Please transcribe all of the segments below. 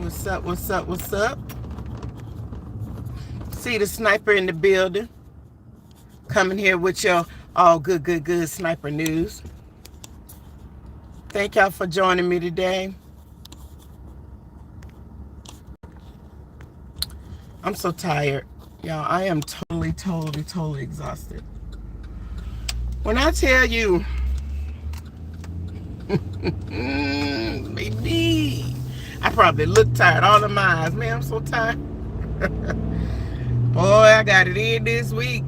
What's up? What's up? What's up? See the sniper in the building. Coming here with your all good sniper news. Thank y'all for joining me today. I'm so tired. Y'all, I am totally exhausted. When I tell you, baby, I probably look tired all of my eyes. Man, I'm so tired. Boy, I got it in this week.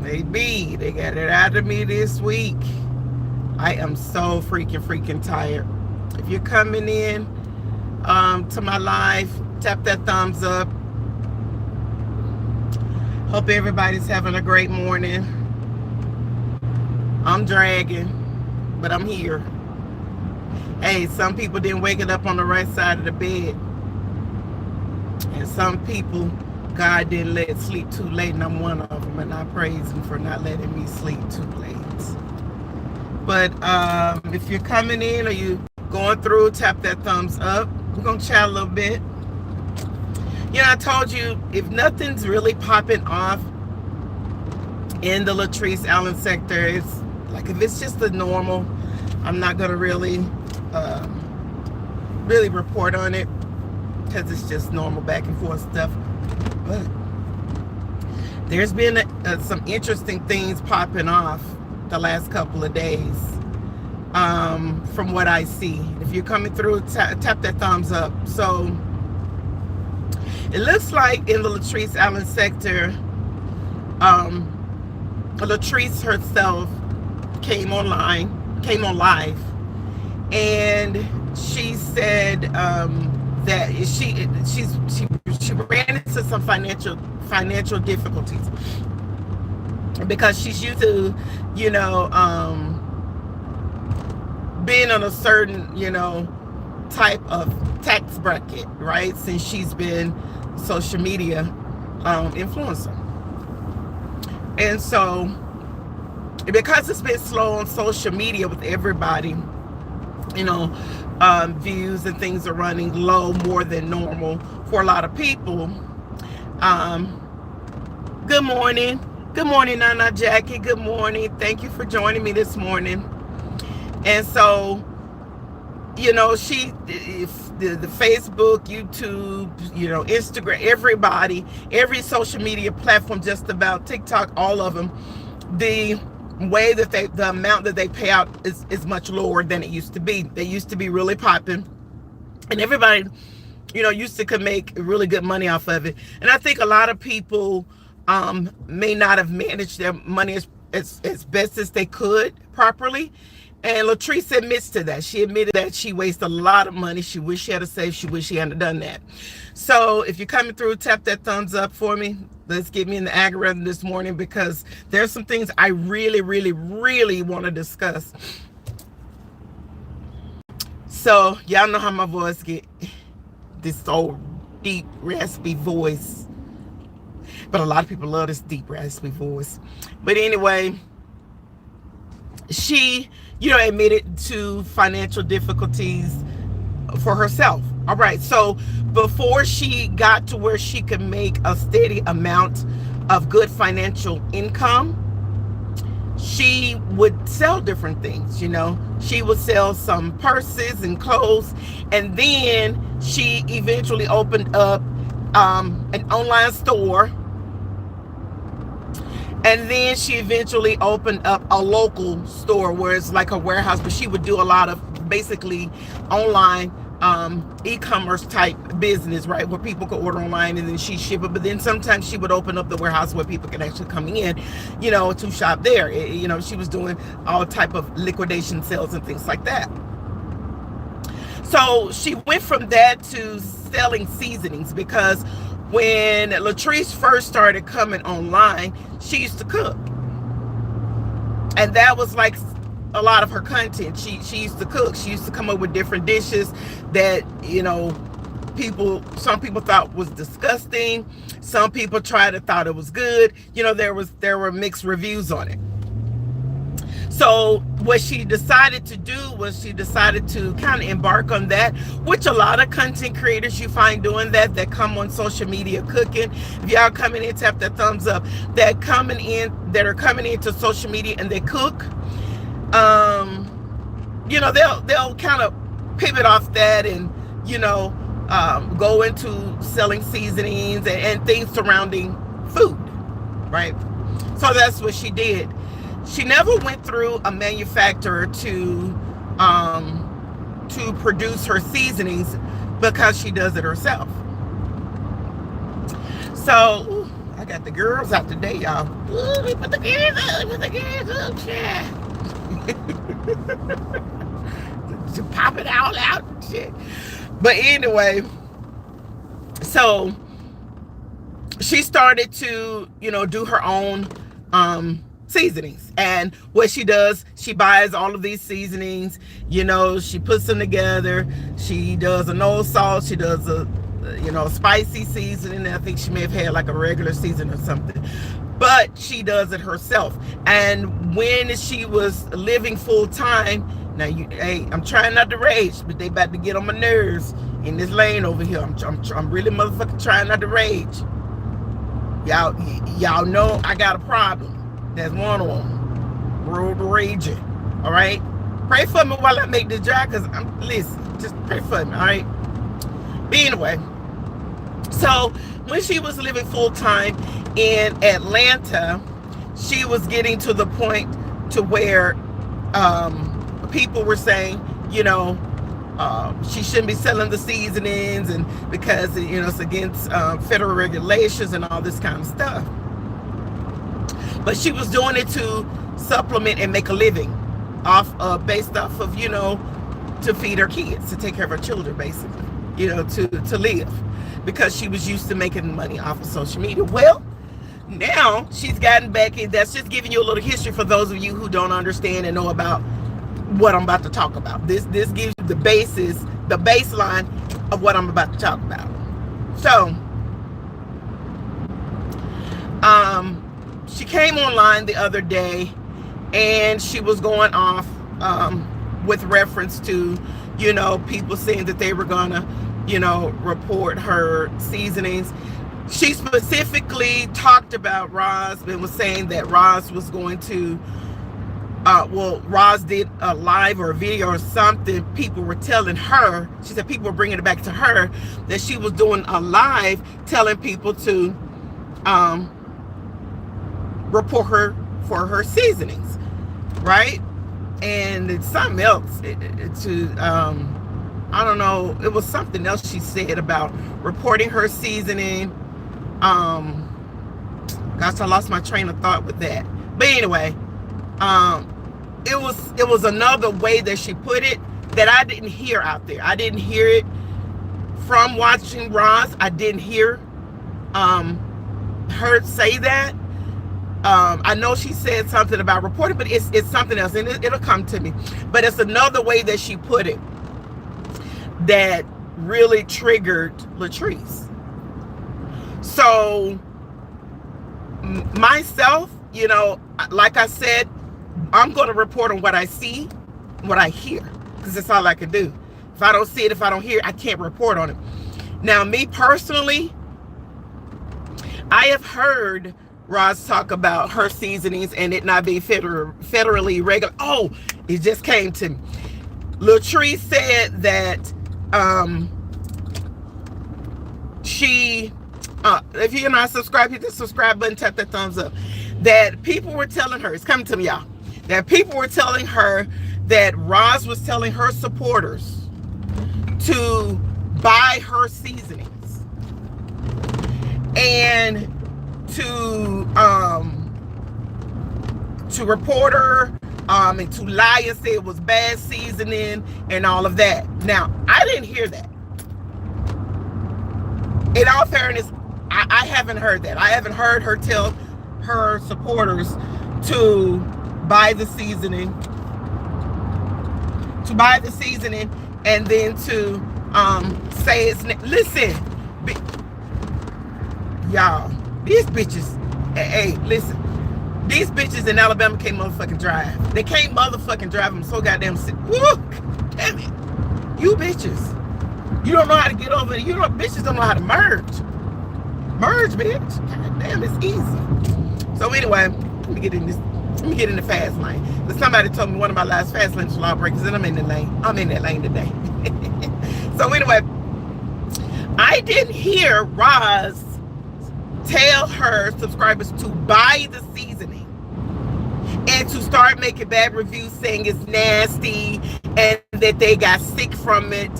Baby, they got it out of me this week. I am so freaking tired. If you're coming in to my live, tap that thumbs up. Hope everybody's having a great morning. I'm dragging, but I'm here. Hey, some people didn't wake it up on the right side of the bed. And some people, God didn't let sleep too late, and I'm one of them. And I praise him for not letting me sleep too late. But if you're coming in or you going through, tap that thumbs up. We're going to chat a little bit. You know, I told you, if nothing's really popping off in the Latrese Allen sector, it's like if it's just the normal, I'm not going to really report on it because it's just normal back and forth stuff. But there's been some interesting things popping off the last couple of days from what I see. If you're coming through, tap that thumbs up. So it looks like in the Latrese Allen sector, Latrese herself came on live, and she said that she ran into some financial difficulties because she's used to, you know, being on a certain, you know, type of tax bracket, right? Since she's been social media influencer. And so because it's been slow on social media with everybody, you know, views and things are running low more than normal for a lot of people. Good morning, Nana Jackie. Good morning. Thank you for joining me this morning. And so, you know, the Facebook, YouTube, you know, Instagram, every social media platform, just about TikTok, all of them, the way that the amount that they pay out is much lower than it used to be. They used to be really popping, and everybody, you know, used to could make really good money off of it. And I think a lot of people may not have managed their money as best as they could properly. And Latrese admits to that. She admitted that she wasted a lot of money. She wished she had a save. She wished she hadn't done that. So if you're coming through, tap that thumbs up for me. Let's get me in the algorithm this morning, because there's some things I really want to discuss. So y'all know how my voice get, this old deep raspy voice. But a lot of people love this deep raspy voice. But anyway, she, you know, admitted to financial difficulties for herself. All right, so before she got to where she could make a steady amount of good financial income, she would sell different things. You know, she would sell some purses and clothes, and then she eventually opened up an online store. And then she eventually opened up a local store where it's like a warehouse, but she would do a lot of basically online e-commerce type business, right, where people could order online and then she ship it. But then sometimes she would open up the warehouse where people could actually come in, you know, to shop there. You know, she was doing all type of liquidation sales and things like that. So she went from that to selling seasonings, because when Latrese first started coming online, she used to cook, and that was like a lot of her content. She used to cook. She used to come up with different dishes that, you know, some people thought was disgusting. Some people thought it was good. You know, there were mixed reviews on it. So what she decided to do was she decided to kind of embark on that, which a lot of content creators you find doing that come on social media cooking. If y'all coming in, tap that thumbs up. That are coming into social media and they cook. You know, they'll kind of pivot off that and, you know, go into selling seasonings and things surrounding food, right? So that's what she did. She never went through a manufacturer to produce her seasonings because she does it herself. So ooh, I got the girls out today, y'all. Ooh, we put the girls up, yeah. To pop it all out and shit. But anyway, so she started to, you know, do her own seasonings. And what she does, she buys all of these seasonings, you know, she puts them together. She does a no salt, she does a, you know, spicy seasoning. I think she may have had like a regular season or something, but she does it herself. And when she was living full time, now hey, I'm trying not to rage, but they about to get on my nerves in this lane over here. I'm really motherfucking trying not to rage. Y'all know I got a problem. That's one of them. Road raging. All right. Pray for me while I make this drive, because listen, just pray for me. All right. But anyway, so when she was living full time in Atlanta, she was getting to the point to where people were saying, you know, she shouldn't be selling the seasonings, and because, you know, it's against federal regulations and all this kind of stuff. But she was doing it to supplement and make a living based off of, you know, to feed her kids, to take care of her children, basically, you know, to live, because she was used to making money off of social media. Well, now she's gotten back in. That's just giving you a little history for those of you who don't understand and know about what I'm about to talk about. This gives you the baseline of what I'm about to talk about. So, she came online the other day and she was going off with reference to, you know, people saying that they were gonna, you know, report her seasonings. She specifically talked about Roz and was saying that Roz was going to Roz did a live or a video or something. People were telling her, she said people were bringing it back to her, that she was doing a live telling people to report her for her seasonings, right? And it's something else I don't know, it was something else she said about reporting her seasoning. Gosh, I lost my train of thought with that. But anyway, it was another way that she put it that I didn't hear out there. I didn't hear it from watching Roz. I didn't hear her say that. I know she said something about reporting, but it's something else, and it'll come to me. But it's another way that she put it that really triggered Latrese. So myself, you know, like I said, I'm going to report on what I see, what I hear, because that's all I can do. If I don't see it, if I don't hear it, I can't report on it. Now, me personally, I have heard Roz talk about her seasonings and it not being federally regular. Oh, it just came to me. Latrese said that she, if you're not subscribed, hit the subscribe button, tap that thumbs up. That people were telling her, it's coming to me, y'all, that people were telling her that Roz was telling her supporters to buy her seasonings and to report her and to lie and say it was bad seasoning and all of that. Now, I didn't hear that. In all fairness, I haven't heard that. I haven't heard her tell her supporters to buy the seasoning, and then to say it's, listen, y'all, these bitches, hey, listen, These bitches in Alabama can't motherfucking drive. They can't motherfucking drive. I'm so goddamn sick. Woo! Damn it. You bitches. You don't know how to get over it. Bitches don't know how to merge. Merge, bitch. God damn, it's easy. So anyway, let me get in the fast lane. But somebody told me one of my last fast lanes was lawbreakers, and I'm in the lane. I'm in that lane today. So anyway, I didn't hear Roz tell her subscribers to buy the seasoning and to start making bad reviews saying it's nasty and that they got sick from it.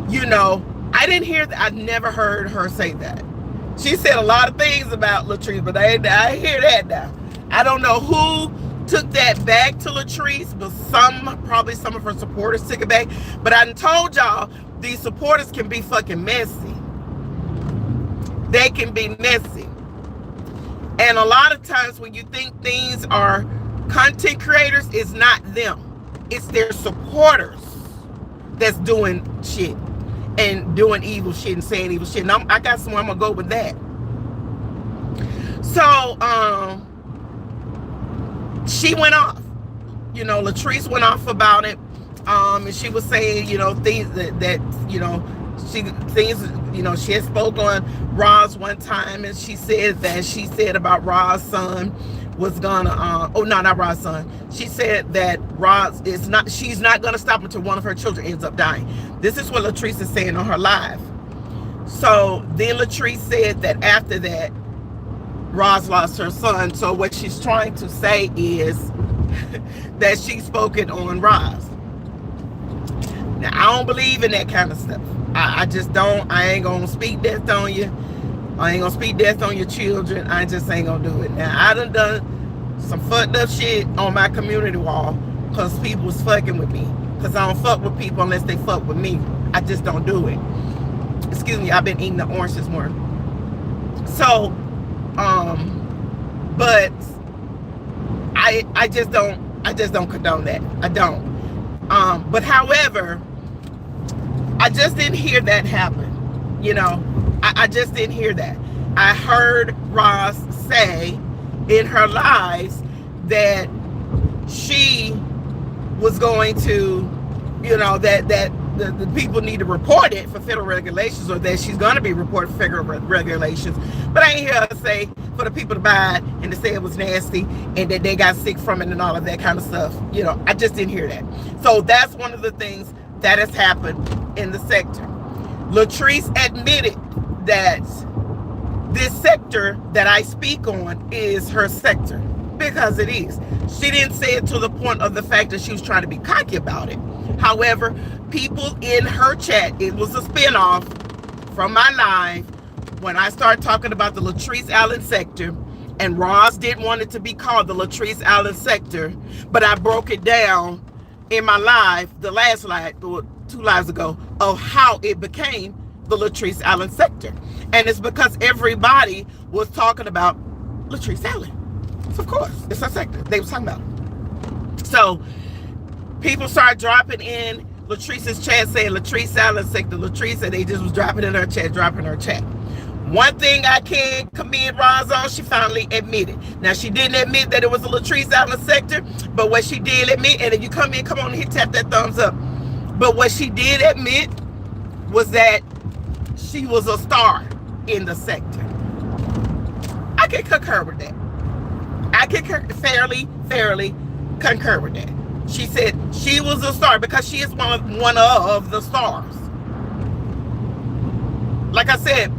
You know, I didn't hear that. I never heard her say that. She said a lot of things about Latrese, but I hear that now. I don't know who took that back to Latrese, but probably some of her supporters took it back. But I told y'all, these supporters can be fucking messy. They can be messy. And a lot of times when you think things are content creators, it's not them. It's their supporters that's doing shit and doing evil shit and saying evil shit. And I got somewhere I'm gonna go with that. So she went off. You know, Latrese went off about it. And she was saying, you know, things that you know, she had spoke on Roz one time, and she said about Roz's son was gonna not Roz's son. She said that she's not gonna stop until one of her children ends up dying. This is what Latrese is saying on her live. So then Latrese said that after that, Roz lost her son. So what she's trying to say is that she's spoken on Roz. Now, I don't believe in that kind of stuff. I just don't. I ain't gonna speak death on you. I ain't gonna speak death on your children. I just ain't gonna do it. Now, I done some fucked up shit on my community wall because people was fucking with me. Because I don't fuck with people unless they fuck with me. I just don't do it. Excuse me, I've been eating the orange this morning. So, but I just don't condone that. I don't. But however, I just didn't hear that happen. You know, I just didn't hear that. I heard Roz say in her lives that she was going to, you know, that the people need to report it for federal regulations, or that she's going to be reported for federal regulations. But I ain't hear her say for the people to buy it and to say it was nasty and that they got sick from it and all of that kind of stuff. You know, I just didn't hear that. So that's one of the things that has happened in the sector. Latrese admitted that this sector that I speak on is her sector, because it is. She didn't say it to the point of the fact that she was trying to be cocky about it. However, people in her chat, it was a spinoff from my live when I started talking about the Latrese Allen sector, and Roz didn't want it to be called the Latrese Allen sector, but I broke it down in my live, the last live, 2 lives ago, of how it became the Latrese Allen sector. And it's because everybody was talking about Latrese Allen. So of course, it's her sector they was talking about. So people started dropping in Latrese's chat saying Latrese Allen sector, Latrese, and they just was dropping in her chat. One thing I can commend Roz on, she finally admitted. Now, she didn't admit that it was a Latrese Allen sector, but what she did admit, and if you come in, come on and tap that thumbs up. But what she did admit was that she was a star in the sector. I can concur with that. I can fairly concur with that. She said she was a star because she is one of the stars. Like I said,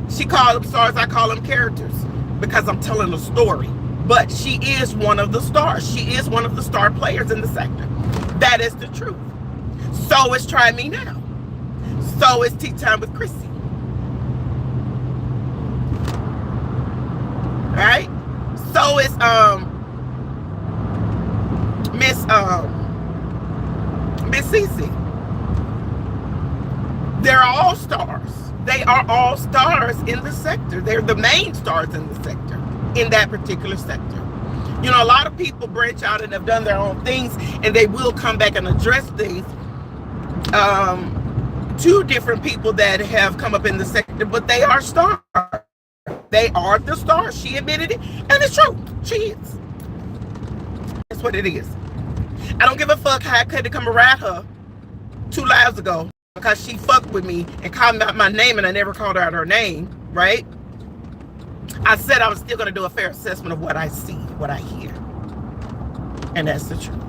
she called them stars, I call them characters because I'm telling a story. But she is one of the stars. She is one of the star players in the sector. That is the truth. So is Try Me Now. So is Tea Time with Chrissy. Right? So is Miss Cece. They're all stars. They are all stars in the sector. They're the main stars in the sector, in that particular sector. You know, a lot of people branch out and have done their own things, and they will come back and address things. 2 different people that have come up in the sector, but they are stars. They are the stars. She admitted it, and it's true. She is. That's what it is. I don't give a fuck how I could have come around her 2 lives ago because she fucked with me and called me out my name and I never called her out her name, right? I said I was still going to do a fair assessment of what I see, what I hear. And that's the truth.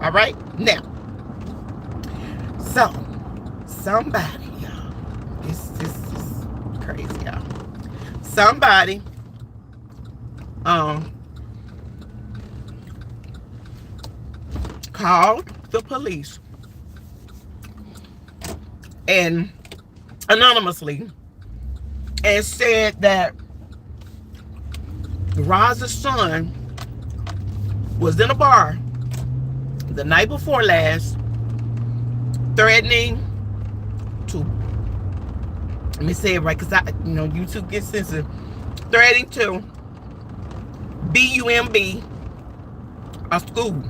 All right? Now, so, somebody, y'all, this is crazy, y'all. Somebody, called the police and anonymously and said that Roz's son was in a bar the night before last, threatening to, let me say it right, because YouTube gets sensitive, threatening to BUMB a school.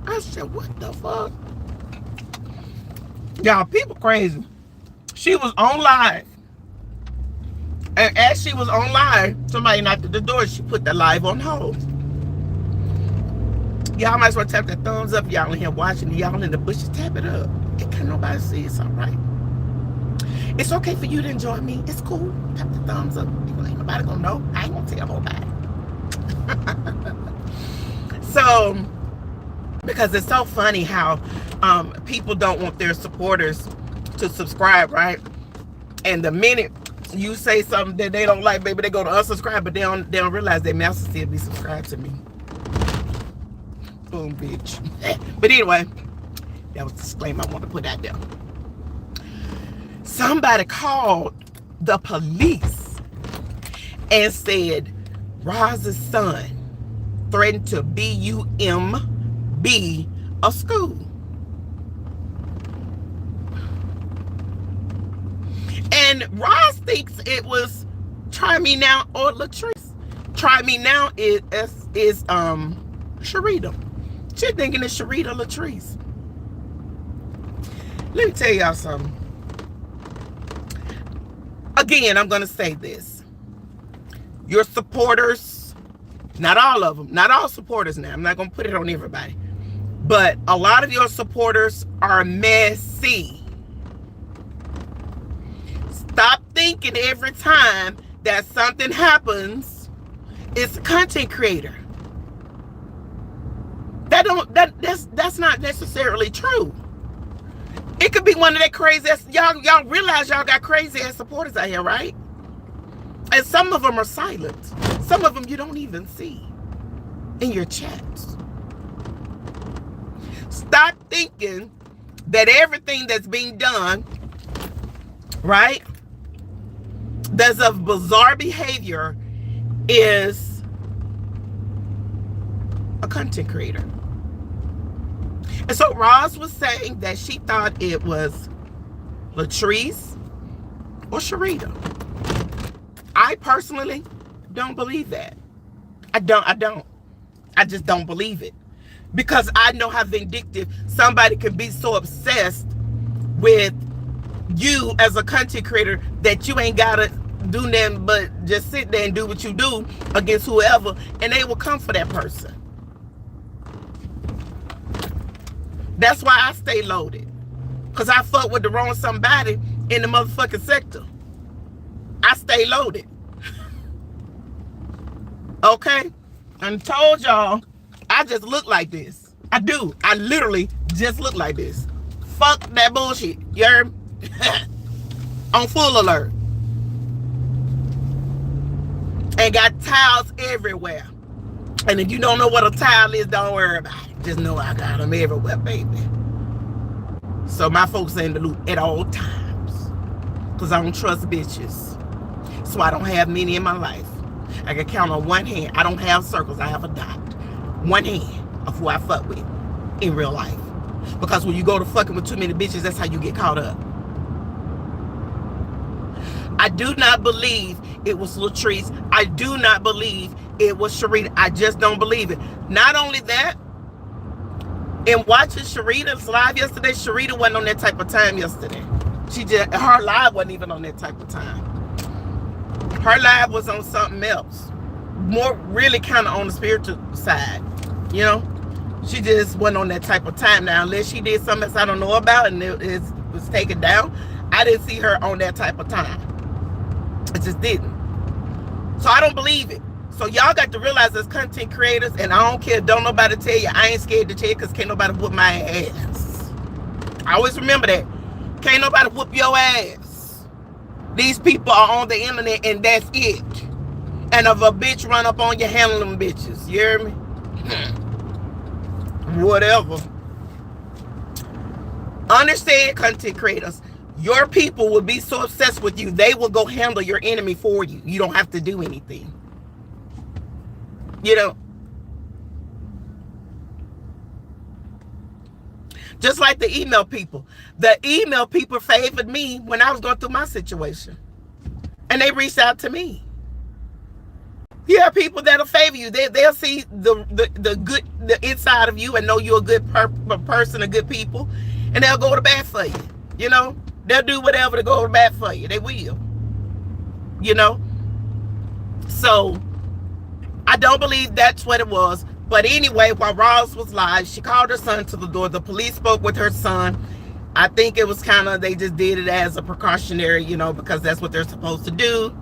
I said, what the fuck? Y'all, people crazy. She was on live. And as she was on live, somebody knocked at the door. She put the live on hold. Y'all might as well tap that thumbs up. Y'all in here watching. Y'all in the bushes, tap it up. It can't nobody see. It's all right. It's okay for you to enjoy me. It's cool. Tap the thumbs up. Ain't nobody gonna know. I ain't gonna tell nobody. So, because it's so funny how people don't want their supporters to subscribe, right? And the minute you say something that they don't like, baby, they go to unsubscribe, but they don't realize their mouse still be subscribed to me. Boom, bitch. But anyway, that was the disclaimer I want to put out there. Somebody called the police and said Roz's son threatened to BUMB a school. And Roz thinks it was Try Me Now or Latrese. Try Me Now is Sharita. She's thinking it's Sharita Latrese. Let me tell y'all something. Again, I'm going to say this. Your supporters, not all of them, not all supporters now. I'm not going to put it on everybody. But a lot of your supporters are messy. Stop thinking every time that something happens, it's a content creator. That's not necessarily true. It could be one of that crazy ass, y'all realize y'all got crazy ass supporters out here, right? And some of them are silent. Some of them you don't even see in your chats. Stop thinking that everything that's being done, right, that's of bizarre behavior is a content creator. And so Roz was saying that she thought it was Latrese or Sharita. I personally don't believe that. I don't. I just don't believe it. Because I know how vindictive somebody can be, so obsessed with you as a content creator that you ain't gotta do nothing but just sit there and do what you do against whoever, and they will come for that person. That's why I stay loaded. Because I fuck with the wrong somebody in the motherfucking sector. I stay loaded. Okay? I told y'all, I just look like this. I do. I literally just look like this. Fuck that bullshit. You heard? On full alert. And got tiles everywhere. And if you don't know what a tile is, don't worry about it. Just know I got them everywhere, baby. So my folks are in the loop at all times. Because I don't trust bitches. So I don't have many in my life. I can count on one hand. I don't have circles. I have a dot. One hand of who I fuck with in real life. Because when you go to fucking with too many bitches, that's how you get caught up. I do not believe it was Latrese. I do not believe it was Sharita. I just don't believe it. Not only that, in watching Sharita's live yesterday, Sharita wasn't on that type of time yesterday. Her live wasn't even on that type of time. Her live was on something else. more really kind of on the spiritual side, you know. She just wasn't on that type of time. Now, unless she did something else I don't know about and it was taken down, I didn't see her on that type of time. I just didn't. So I don't believe it. So y'all got to realize as content creators, and I don't care, don't nobody tell you, I ain't scared to tell you because can't nobody whoop my ass. I always remember that. Can't nobody whoop your ass. These people are on the internet and that's it. And if a bitch run up on you, handle them bitches. You hear me? Whatever. Understand, content creators, your people will be so obsessed with you, they will go handle your enemy for you. You don't have to do anything. You know, just like the email people. The email people favored me when I was going through my situation. And they reached out to me. You have people that'll favor you. They'll see the good, the inside of you and know you're a good person, a good people. And they'll go to bat for you. You know, they'll do whatever to go to bat for you. They will. You know? So, I don't believe that's what it was. But anyway, while Roz was live, she called her son to the door. The police spoke with her son. I think it was kind of, they just did it as a precautionary, you know, because that's what they're supposed to do.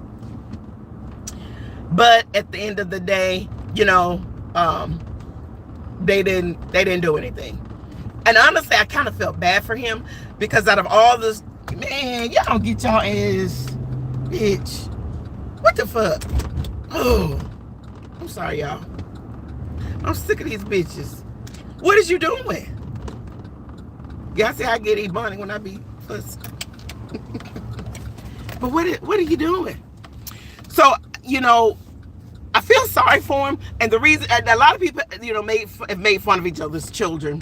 But at the end of the day, you know, they didn't do anything. And honestly, I kind of felt bad for him because out of all this, man, y'all don't get y'all ass, bitch. What the fuck? Oh, I'm sorry, y'all. I'm sick of these bitches. What is you doing? Y'all see I get ebonic when I be fussing. But what are you doing? So, you know, I feel sorry for him. And the reason, a lot of people, you know, have made fun of each other's children.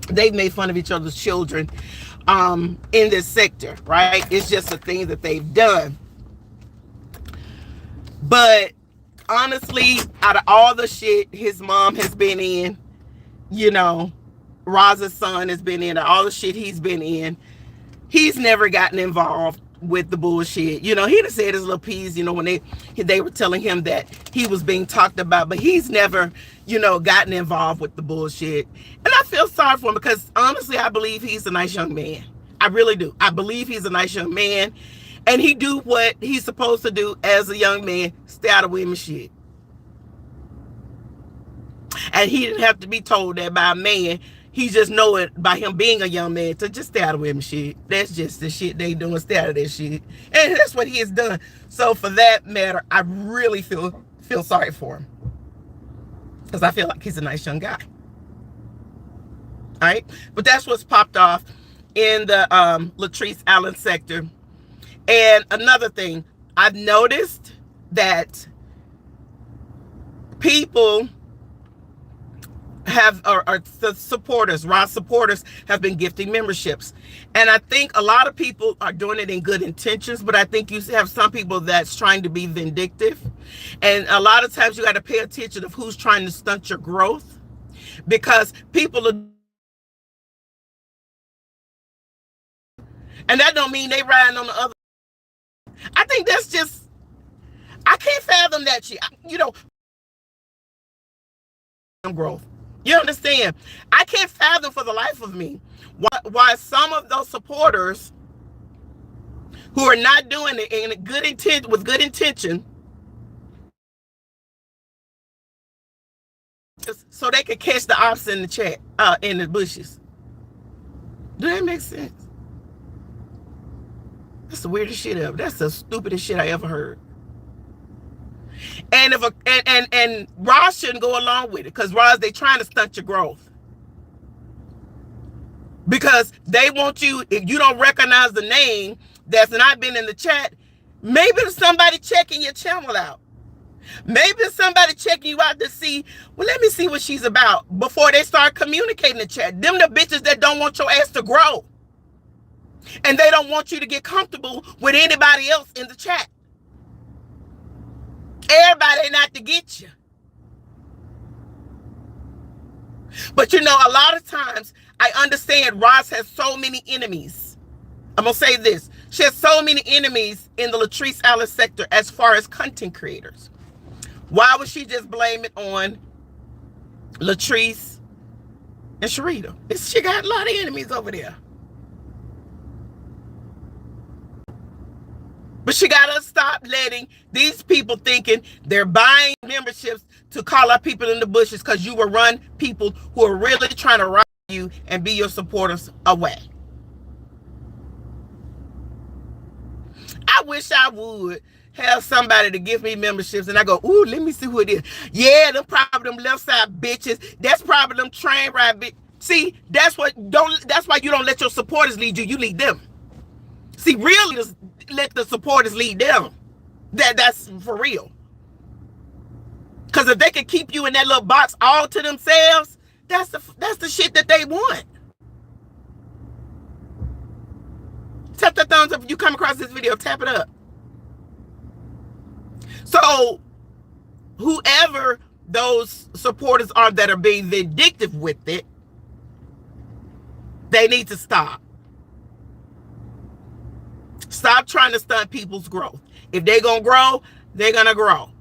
They've made fun of each other's children in this sector, right? It's just a thing that they've done. But honestly, out of all the shit his mom has been in, you know, Roz's son has been in, all the shit he's been in, he's never gotten involved with the bullshit. You know, he'd have said his little piece, you know, when they were telling him that he was being talked about, but he's never, you know, gotten involved with the bullshit. And I feel sorry for him because honestly, I believe he's a nice young man. I really do. I believe he's a nice young man. And he do what he's supposed to do as a young man, stay out of women's shit. And he didn't have to be told that by a man. He just know it by him being a young man to just stay out of women's shit. That's just the shit they doing, stay out of that shit. And that's what he has done. So for that matter, I really feel sorry for him. Because I feel like he's a nice young guy. All right? But that's what's popped off in the Latrese Allen sector. And another thing, I've noticed that people have, or the supporters, Roz supporters have been gifting memberships. And I think a lot of people are doing it in good intentions, but I think you have some people that's trying to be vindictive. And a lot of times you got to pay attention of who's trying to stunt your growth, because people are, and that don't mean they riding on the other. I think that's just, I can't fathom that shit. You know, growth. You understand? I can't fathom for the life of me why some of those supporters who are not doing it in good intent, with good intention, so they could catch the ops in the chat, in the bushes. Do that make sense? That's the weirdest shit ever. That's the stupidest shit I ever heard. And if and Roz shouldn't go along with it, because Roz, they trying to stunt your growth. Because they want you, if you don't recognize the name that's not been in the chat, maybe there's somebody checking your channel out. Maybe there's somebody checking you out to see, well, let me see what she's about before they start communicating in the chat. Them the bitches that don't want your ass to grow. And they don't want you to get comfortable with anybody else in the chat. Everybody ain't out to get you. But you know, a lot of times, I understand Roz has so many enemies. I'm going to say this. She has so many enemies in the Latrese Allen sector as far as content creators. Why would she just blame it on Latrese and Sharita? She got a lot of enemies over there. But she got to stop letting these people thinking they're buying memberships to call out people in the bushes because you will run people who are really trying to rob you and be your supporters away. I wish I would have somebody to give me memberships and I go, ooh, let me see who it is. Yeah, them probably them left side bitches. That's probably them train ride bitches. See, that's why you don't let your supporters lead you. You lead them. See, really just let the supporters lead them. That's for real. Because if they can keep you in that little box all to themselves, that's the shit that they want. Tap the thumbs up if you come across this video. Tap it up. So, whoever those supporters are that are being vindictive with it, they need to stop. Stop trying to stunt people's growth. If they're going to grow, they're going to grow.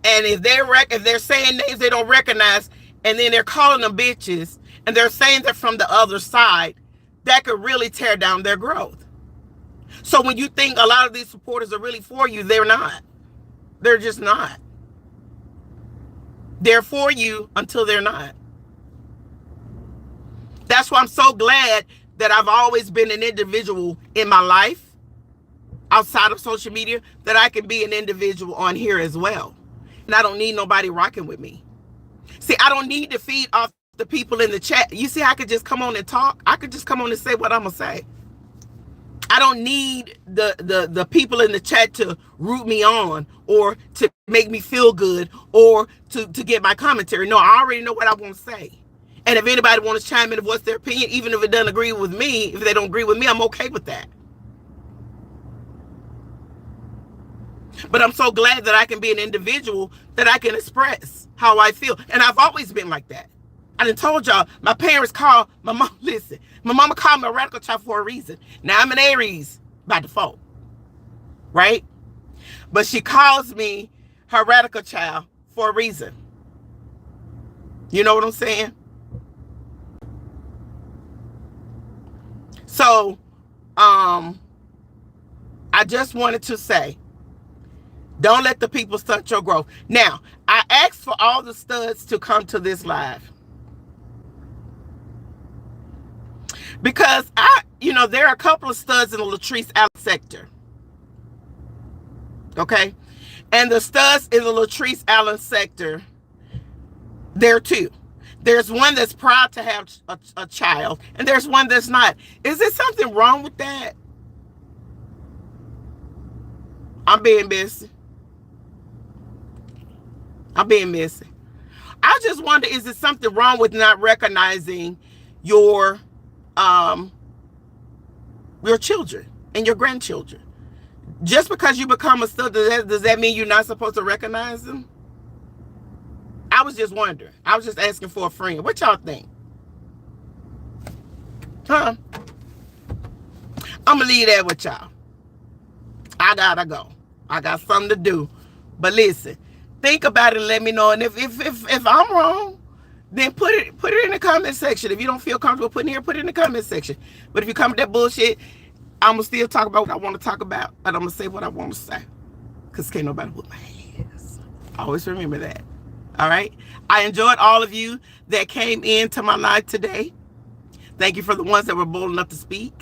And if they're saying names they don't recognize, and then they're calling them bitches, and they're saying they're from the other side, that could really tear down their growth. So when you think a lot of these supporters are really for you, they're not. They're just not. They're for you until they're not. That's why I'm so glad that I've always been an individual in my life, outside of social media, that I can be an individual on here as well. And I don't need nobody rocking with me. See, I don't need to feed off the people in the chat. You see, I could just come on and talk. I could just come on and say what I'm going to say. I don't need the people in the chat to root me on or to make me feel good or to get my commentary. No, I already know what I want to say. And if anybody wants to chime in of what's their opinion, even if it doesn't agree with me, if they don't agree with me, I'm okay with that. But I'm so glad that I can be an individual that I can express how I feel. And I've always been like that. I done told y'all, my parents called my mom, listen, my mama called me a radical child for a reason. Now I'm an Aries by default, right? But she calls me her radical child for a reason. You know what I'm saying? So, I just wanted to say, don't let the people stunt your growth. Now, I asked for all the studs to come to this live. Because there are a couple of studs in the Latrese Allen sector. Okay? And the studs in the Latrese Allen sector, there are two. There's one that's proud to have a child, and there's one that's not. Is there something wrong with that? I'm being messy. I just wonder, is there something wrong with not recognizing your children and your grandchildren? Just because you become a stud, does that mean you're not supposed to recognize them? I was just wondering. I was just asking for a friend. What y'all think? Huh? I'm going to leave that with y'all. I got to go. I got something to do. But listen, think about it and let me know. And if I'm wrong, then put it in the comment section. If you don't feel comfortable putting it here, put it in the comment section. But if you come with that bullshit, I'm going to still talk about what I want to talk about. But I'm going to say what I want to say. Because can't nobody whoop my ass. Always remember that. All right. I enjoyed all of you that came into my live today. Thank you for the ones that were bold enough to speak.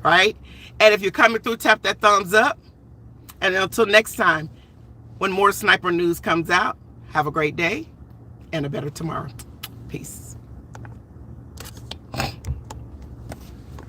All right. And if you're coming through, tap that thumbs up. And until next time, when more sniper news comes out, have a great day and a better tomorrow. Peace.